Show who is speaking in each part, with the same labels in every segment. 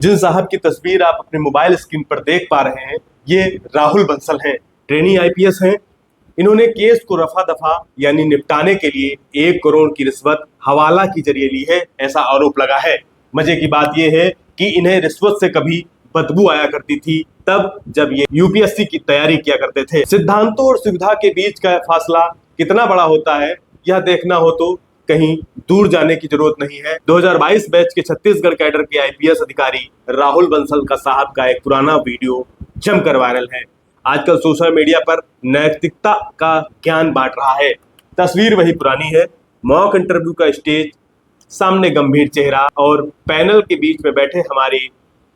Speaker 1: जिन साहब की तस्वीर आप अपने मोबाइल स्क्रीन पर देख पा रहे हैं, ये राहुल बंसल हैं। ट्रेनी आईपीएस हैं। इन्होंने केस को रफा दफा यानी निपटाने के लिए 1 करोड़ की रिश्वत हवाला के जरिए ली है, ऐसा आरोप लगा है। मजे की बात यह है कि इन्हें रिश्वत से कभी बदबू आया करती थी तब जब ये यूपीएससी की तैयारी किया करते थे। सिद्धांतों और सुविधा के बीच का फासला कितना बड़ा होता है, यह देखना हो तो कहीं दूर जाने की जरूरत नहीं है। 2022 बैच के छत्तीसगढ़ कैडर के आईपीएस अधिकारी राहुल बंसल का साहब का एक पुराना वीडियो जमकर वायरल है। आजकल सोशल मीडिया पर नैतिकता का ज्ञान बांट रहा है। तस्वीर वही पुरानी है, मॉक इंटरव्यू का स्टेज, सामने गंभीर चेहरा और पैनल के बीच में बैठे हमारे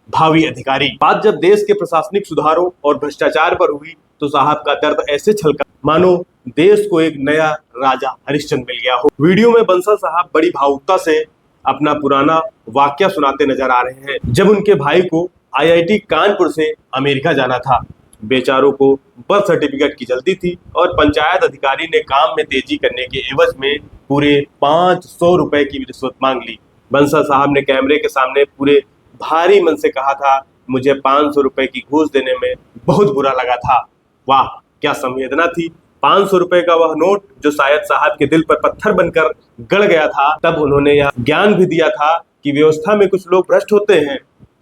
Speaker 1: भावी अधिकारी। बात जब देश के प्रशासनिक सुधारों और भ्रष्टाचार पर हुई तो साहब का दर्द ऐसे छलका मानो देश को एक नया राजा हरिश्चंद्र मिल गया हो। वीडियो में बंसल साहब बड़ी भावुकता से अपना पुराना वाकया सुनाते नजर आ रहे हैं, जब उनके भाई को आईआईटी कानपुर से अमेरिका जाना था। बेचारों को बर्थ सर्टिफिकेट की जल्दी थी और पंचायत अधिकारी ने काम में तेजी करने के एवज में पूरे 500 रुपए की रिश्वत मांग ली। बंसल साहब ने कैमरे के सामने पूरे भारी मन से कहा था, मुझे 500 रुपए की घूस देने में बहुत बुरा लगा था। वाह क्या संवेदना थी। 500 रुपए का वह नोट जो शायद साहब के दिल पर पत्थर बनकर गड़ गया था। तब उन्होंने यह ज्ञान भी दिया था कि व्यवस्था में कुछ लोग भ्रष्ट होते हैं,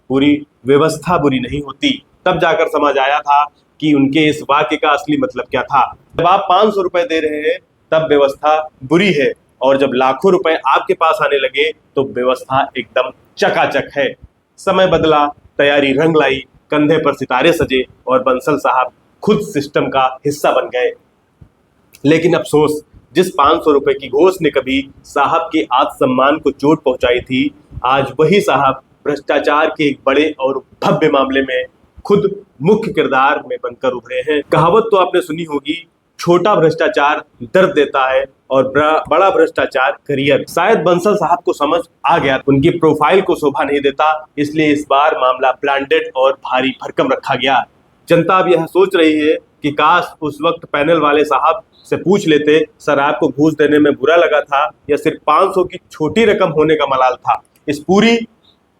Speaker 1: पूरी व्यवस्था बुरी नहीं होती। तब जाकर समझ आया था कि उनके इस वाक्य का असली मतलब क्या था। जब आप 500 रुपए दे रहे हैं तब व्यवस्था बुरी है, और जब लाखों रुपए आपके पास आने लगे तो व्यवस्था एकदम चकाचक है। समय बदला, तैयारी रंग लाई, कंधे पर सितारे सजे और बंसल साहब खुद सिस्टम का हिस्सा बन गए। लेकिन अफसोस, जिस 500 रुपए की घोष ने कभी साहब के आत्मसम्मान को चोट पहुंचाई थी, आज वही साहब भ्रष्टाचार के एक बड़े और भव्य मामले में खुद मुख्य किरदार में बनकर उभरे हैं। कहावत तो आपने सुनी होगी, छोटा भ्रष्टाचार दर्द देता है और बड़ा भ्रष्टाचार करियर। शायद बंसल साहब को समझ आ गया उनकी प्रोफाइल को शोभा नहीं देता, इसलिए इस बार मामला ब्रांडेड और भारी भरकम रखा गया। जनता अब यह सोच रही है कि काश उस वक्त पैनल वाले साहब से पूछ लेते, सर आपको घूस देने में बुरा लगा था या सिर्फ 500 की छोटी रकम होने का मलाल था। इस पूरी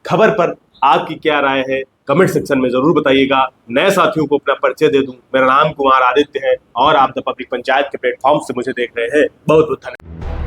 Speaker 1: खबर पर आपकी क्या राय है, कमेंट सेक्शन में जरूर बताइएगा। नए साथियों को अपना परिचय दे दूं, मेरा नाम कुमार आदित्य है और आप द पब्लिक पंचायत के प्लेटफॉर्म से मुझे देख रहे हैं। बहुत बहुत धन्यवाद।